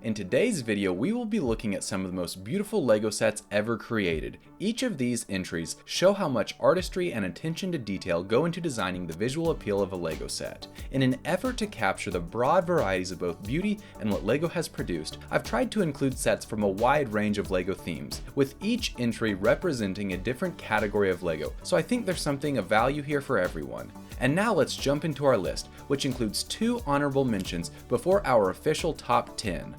In today's video, we will be looking at some of the most beautiful LEGO sets ever created. Each of these entries show how much artistry and attention to detail go into designing the visual appeal of a LEGO set. In an effort to capture the broad varieties of both beauty and what LEGO has produced, I've tried to include sets from a wide range of LEGO themes, with each entry representing a different category of LEGO, so I think there's something of value here for everyone. And now let's jump into our list, which includes 2 honorable mentions before our official top 10.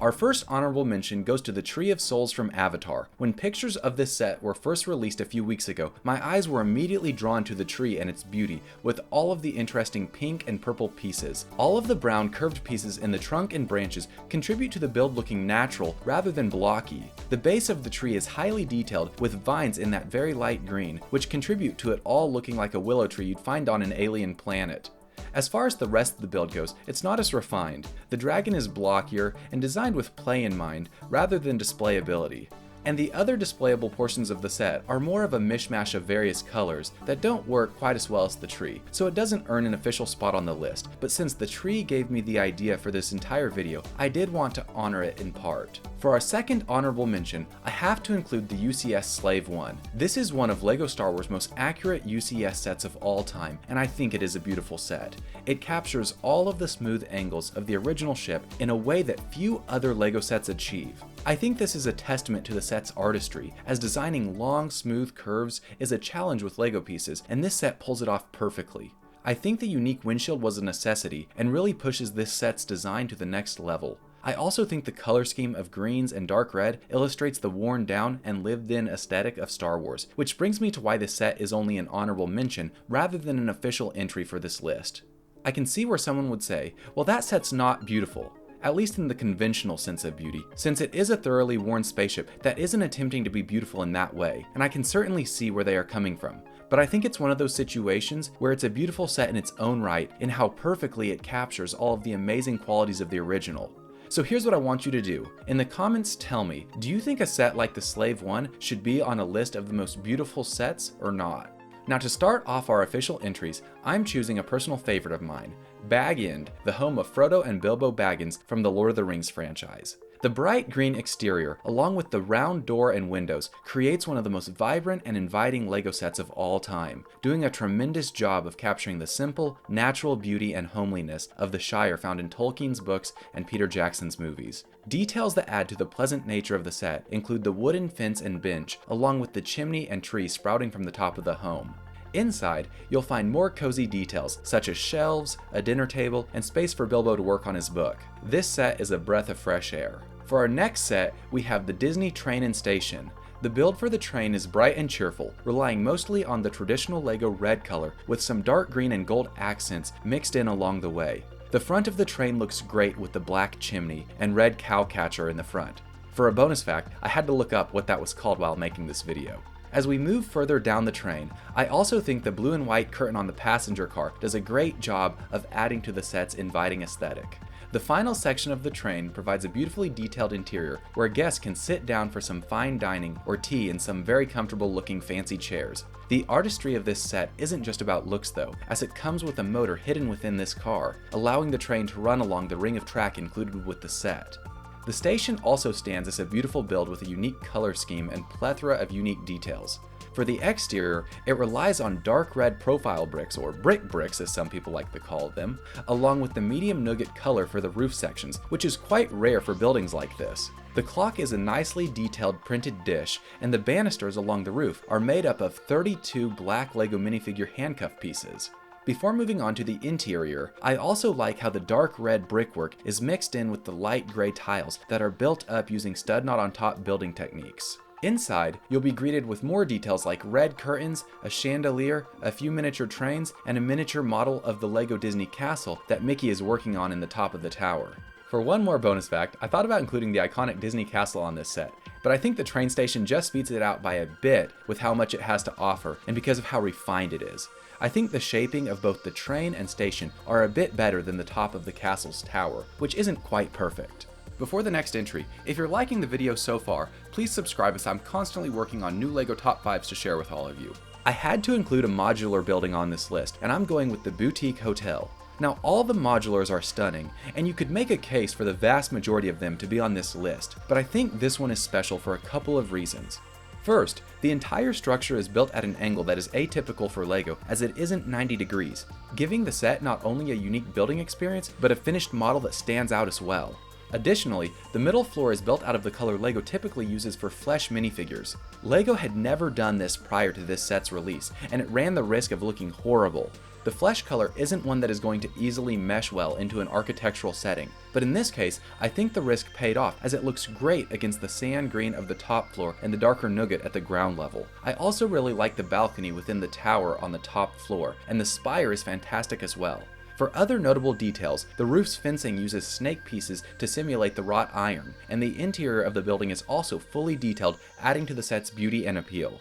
Our first honorable mention goes to the Tree of Souls from Avatar. When pictures of this set were first released a few weeks ago, my eyes were immediately drawn to the tree and its beauty, with all of the interesting pink and purple pieces. All of the brown curved pieces in the trunk and branches contribute to the build looking natural rather than blocky. The base of the tree is highly detailed with vines in that very light green, which contribute to it all looking like a willow tree you'd find on an alien planet. As far as the rest of the build goes, it's not as refined. The dragon is blockier and designed with play in mind rather than displayability. And the other displayable portions of the set are more of a mishmash of various colors that don't work quite as well as the tree, so it doesn't earn an official spot on the list. But since the tree gave me the idea for this entire video, I did want to honor it in part. For our second honorable mention, I have to include the UCS Slave One. This is one of LEGO Star Wars' most accurate UCS sets of all time, and I think it is a beautiful set. It captures all of the smooth angles of the original ship in a way that few other LEGO sets achieve. I think this is a testament to the set's artistry, as designing long, smooth curves is a challenge with LEGO pieces, and this set pulls it off perfectly. I think the unique windshield was a necessity, and really pushes this set's design to the next level. I also think the color scheme of greens and dark red illustrates the worn down and lived in aesthetic of Star Wars, which brings me to why this set is only an honorable mention rather than an official entry for this list. I can see where someone would say, well, that set's not beautiful. At least in the conventional sense of beauty, since it is a thoroughly worn spaceship that isn't attempting to be beautiful in that way, and I can certainly see where they are coming from. But I think it's one of those situations where it's a beautiful set in its own right in how perfectly it captures all of the amazing qualities of the original. So here's what I want you to do. In the comments, tell me, do you think a set like the Slave One should be on a list of the most beautiful sets or not? Now, to start off our official entries, I'm choosing a personal favorite of mine, Bag End, the home of Frodo and Bilbo Baggins from the Lord of the Rings franchise. The bright green exterior, along with the round door and windows, creates one of the most vibrant and inviting LEGO sets of all time, doing a tremendous job of capturing the simple, natural beauty and homeliness of the Shire found in Tolkien's books and Peter Jackson's movies. Details that add to the pleasant nature of the set include the wooden fence and bench, along with the chimney and tree sprouting from the top of the home. Inside, you'll find more cozy details such as shelves, a dinner table, and space for Bilbo to work on his book. This set is a breath of fresh air. For our next set, we have the Disney Train and Station. The build for the train is bright and cheerful, relying mostly on the traditional LEGO red color with some dark green and gold accents mixed in along the way. The front of the train looks great with the black chimney and red cowcatcher in the front. For a bonus fact, I had to look up what that was called while making this video. As we move further down the train, I also think the blue and white curtain on the passenger car does a great job of adding to the set's inviting aesthetic. The final section of the train provides a beautifully detailed interior where guests can sit down for some fine dining or tea in some very comfortable looking fancy chairs. The artistry of this set isn't just about looks though, as it comes with a motor hidden within this car, allowing the train to run along the ring of track included with the set. The station also stands as a beautiful build with a unique color scheme and plethora of unique details. For the exterior, it relies on dark red profile bricks, or brick bricks as some people like to call them, along with the medium nougat color for the roof sections, which is quite rare for buildings like this. The clock is a nicely detailed printed dish, and the banisters along the roof are made up of 32 black LEGO minifigure handcuff pieces. Before moving on to the interior, I also like how the dark red brickwork is mixed in with the light gray tiles that are built up using stud knot on top building techniques. Inside, you'll be greeted with more details like red curtains, a chandelier, a few miniature trains, and a miniature model of the LEGO Disney Castle that Mickey is working on in the top of the tower. For one more bonus fact, I thought about including the iconic Disney Castle on this set, but I think the train station just speeds it out by a bit with how much it has to offer and because of how refined it is. I think the shaping of both the train and station are a bit better than the top of the castle's tower, which isn't quite perfect. Before the next entry, if you're liking the video so far, please subscribe as I'm constantly working on new LEGO top 5s to share with all of you. I had to include a modular building on this list, and I'm going with the Boutique Hotel. Now, all the modulars are stunning, and you could make a case for the vast majority of them to be on this list, but I think this one is special for a couple of reasons. First, the entire structure is built at an angle that is atypical for LEGO, as it isn't 90 degrees, giving the set not only a unique building experience, but a finished model that stands out as well. Additionally, the middle floor is built out of the color LEGO typically uses for flesh minifigures. LEGO had never done this prior to this set's release, and it ran the risk of looking horrible. The flesh color isn't one that is going to easily mesh well into an architectural setting, but in this case, I think the risk paid off as it looks great against the sand green of the top floor and the darker nougat at the ground level. I also really like the balcony within the tower on the top floor, and the spire is fantastic as well. For other notable details, the roof's fencing uses snake pieces to simulate the wrought iron, and the interior of the building is also fully detailed, adding to the set's beauty and appeal.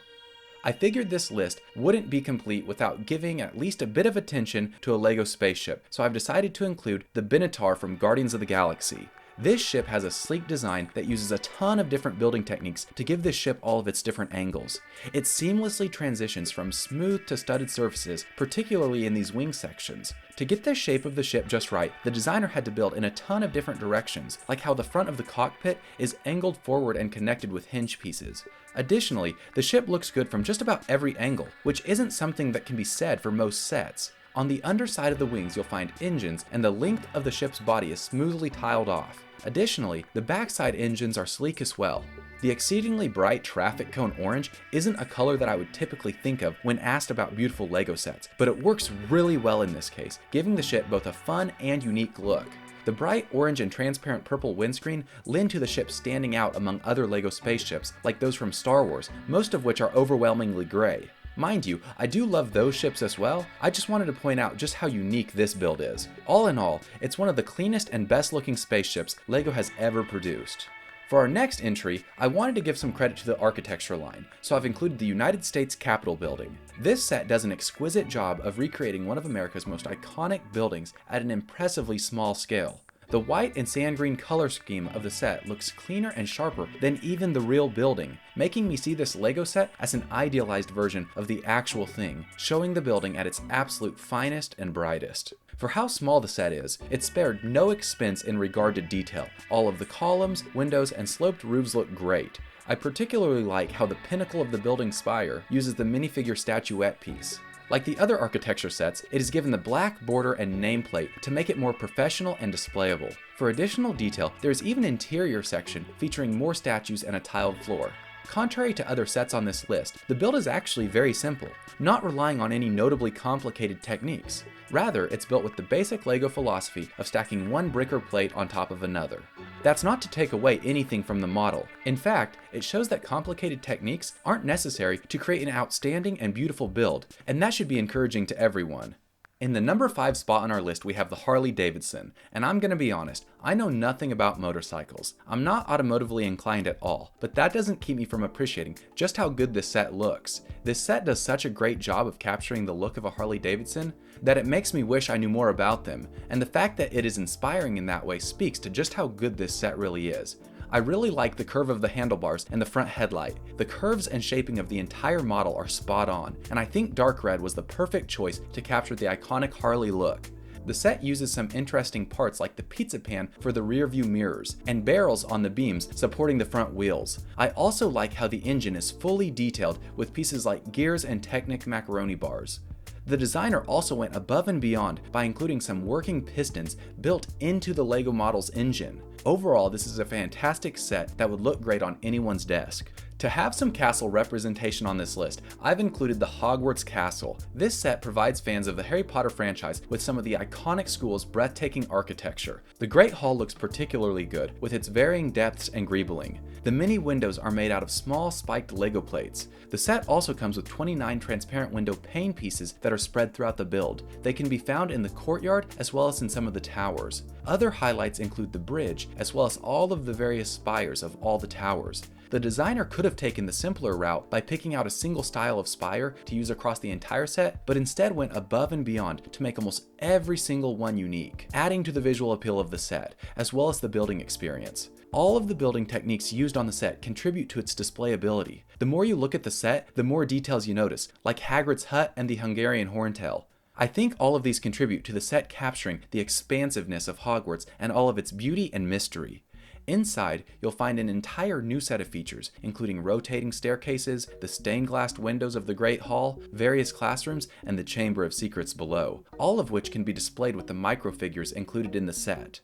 I figured this list wouldn't be complete without giving at least a bit of attention to a LEGO spaceship, so I've decided to include the Benatar from Guardians of the Galaxy. This ship has a sleek design that uses a ton of different building techniques to give this ship all of its different angles. It seamlessly transitions from smooth to studded surfaces, particularly in these wing sections. To get the shape of the ship just right, the designer had to build in a ton of different directions, like how the front of the cockpit is angled forward and connected with hinge pieces. Additionally, the ship looks good from just about every angle, which isn't something that can be said for most sets. On the underside of the wings you'll find engines, and the length of the ship's body is smoothly tiled off. Additionally, the backside engines are sleek as well. The exceedingly bright traffic cone orange isn't a color that I would typically think of when asked about beautiful LEGO sets, but it works really well in this case, giving the ship both a fun and unique look. The bright orange and transparent purple windscreen lend to the ship standing out among other LEGO spaceships, like those from Star Wars, most of which are overwhelmingly gray. Mind you, I do love those ships as well, I just wanted to point out just how unique this build is. All in all, it's one of the cleanest and best looking spaceships LEGO has ever produced. For our next entry, I wanted to give some credit to the architecture line, so I've included the United States Capitol building. This set does an exquisite job of recreating one of America's most iconic buildings at an impressively small scale. The white and sand green color scheme of the set looks cleaner and sharper than even the real building, making me see this LEGO set as an idealized version of the actual thing, showing the building at its absolute finest and brightest. For how small the set is, it spared no expense in regard to detail. All of the columns, windows, and sloped roofs look great. I particularly like how the pinnacle of the building's spire uses the minifigure statuette piece. Like the other architecture sets, it is given the black border and nameplate to make it more professional and displayable. For additional detail, there is even an interior section featuring more statues and a tiled floor. Contrary to other sets on this list, the build is actually very simple, not relying on any notably complicated techniques. Rather, it's built with the basic LEGO philosophy of stacking one brick or plate on top of another. That's not to take away anything from the model. In fact, it shows that complicated techniques aren't necessary to create an outstanding and beautiful build, and that should be encouraging to everyone. In the number 5 spot on our list, we have the Harley-Davidson, and I'm gonna be honest, I know nothing about motorcycles. I'm not automotively inclined at all, but that doesn't keep me from appreciating just how good this set looks. This set does such a great job of capturing the look of a Harley-Davidson that it makes me wish I knew more about them, and the fact that it is inspiring in that way speaks to just how good this set really is. I really like the curve of the handlebars and the front headlight. The curves and shaping of the entire model are spot on, and I think dark red was the perfect choice to capture the iconic Harley look. The set uses some interesting parts like the pizza pan for the rear view mirrors, and barrels on the beams supporting the front wheels. I also like how the engine is fully detailed with pieces like gears and Technic macaroni bars. The designer also went above and beyond by including some working pistons built into the LEGO model's engine. Overall, this is a fantastic set that would look great on anyone's desk. To have some castle representation on this list, I've included the Hogwarts Castle. This set provides fans of the Harry Potter franchise with some of the iconic school's breathtaking architecture. The Great Hall looks particularly good, with its varying depths and greebling. The many windows are made out of small spiked Lego plates. The set also comes with 29 transparent window pane pieces that are spread throughout the build. They can be found in the courtyard as well as in some of the towers. Other highlights include the bridge, as well as all of the various spires of all the towers. The designer could have taken the simpler route by picking out a single style of spire to use across the entire set, but instead went above and beyond to make almost every single one unique, adding to the visual appeal of the set, as well as the building experience. All of the building techniques used on the set contribute to its displayability. The more you look at the set, the more details you notice, like Hagrid's hut and the Hungarian horntail. I think all of these contribute to the set capturing the expansiveness of Hogwarts and all of its beauty and mystery. Inside, you'll find an entire new set of features, including rotating staircases, the stained glass windows of the Great Hall, various classrooms, and the Chamber of Secrets below, all of which can be displayed with the microfigures included in the set.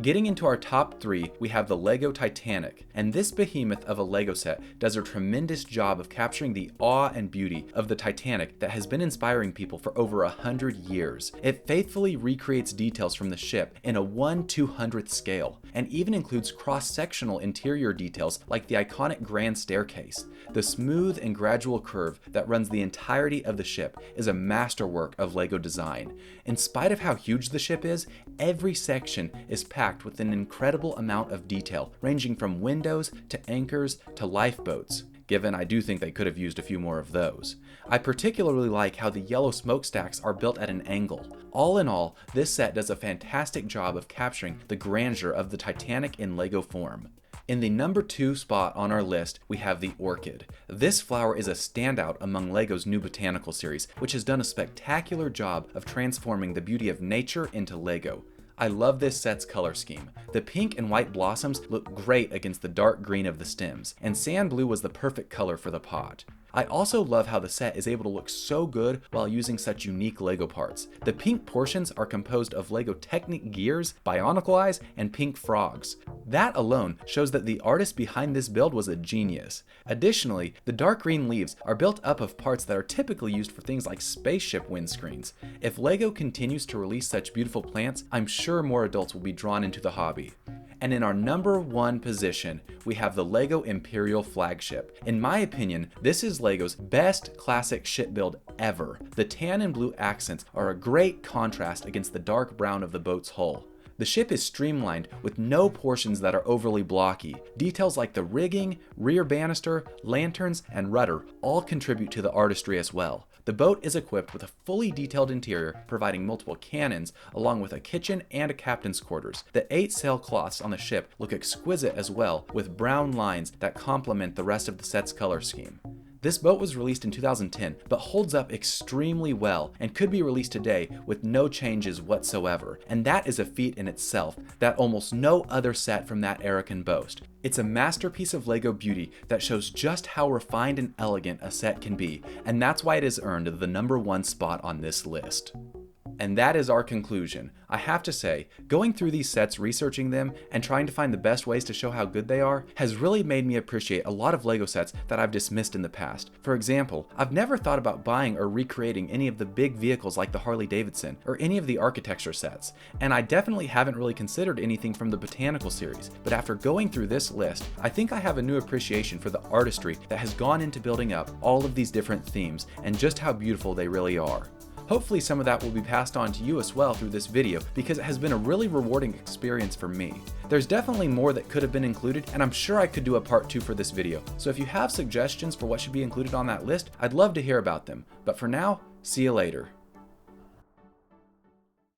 Getting into our top 3, we have the Lego Titanic, and this behemoth of a Lego set does a tremendous job of capturing the awe and beauty of the Titanic that has been inspiring people for over 100 years. It faithfully recreates details from the ship in a 1/200th scale, and even includes cross-sectional interior details like the iconic grand staircase. The smooth and gradual curve that runs the entirety of the ship is a masterwork of Lego design. In spite of how huge the ship is, every section is packed with an incredible amount of detail, ranging from windows to anchors to lifeboats. Given I do think they could have used a few more of those. I particularly like how the yellow smokestacks are built at an angle. All in all, this set does a fantastic job of capturing the grandeur of the Titanic in Lego form. In the number 2 spot on our list, we have the Orchid. This flower is a standout among LEGO's new botanical series, which has done a spectacular job of transforming the beauty of nature into LEGO. I love this set's color scheme. The pink and white blossoms look great against the dark green of the stems, and sand blue was the perfect color for the pot. I also love how the set is able to look so good while using such unique LEGO parts. The pink portions are composed of LEGO Technic gears, Bionicle eyes, and pink frogs. That alone shows that the artist behind this build was a genius. Additionally, the dark green leaves are built up of parts that are typically used for things like spaceship windscreens. If LEGO continues to release such beautiful plants, I'm sure more adults will be drawn into the hobby. And in our number 1 position, we have the LEGO Imperial Flagship. In my opinion, this is LEGO's best classic ship build ever. The tan and blue accents are a great contrast against the dark brown of the boat's hull. The ship is streamlined with no portions that are overly blocky. Details like the rigging, rear banister, lanterns, and rudder all contribute to the artistry as well. The boat is equipped with a fully detailed interior, providing multiple cannons, along with a kitchen and a captain's quarters. The 8 sailcloths on the ship look exquisite as well, with brown lines that complement the rest of the set's color scheme. This boat was released in 2010, but holds up extremely well and could be released today with no changes whatsoever, and that is a feat in itself that almost no other set from that era can boast. It's a masterpiece of LEGO beauty that shows just how refined and elegant a set can be, and that's why it has earned the number 1 spot on this list. And that is our conclusion. I have to say, going through these sets, researching them, and trying to find the best ways to show how good they are has really made me appreciate a lot of LEGO sets that I've dismissed in the past. For example, I've never thought about buying or recreating any of the big vehicles like the Harley-Davidson or any of the architecture sets, and I definitely haven't really considered anything from the botanical series, but after going through this list, I think I have a new appreciation for the artistry that has gone into building up all of these different themes and just how beautiful they really are. Hopefully some of that will be passed on to you as well through this video, because it has been a really rewarding experience for me. There's definitely more that could have been included, and I'm sure I could do a part 2 for this video, so if you have suggestions for what should be included on that list, I'd love to hear about them. But for now, see you later.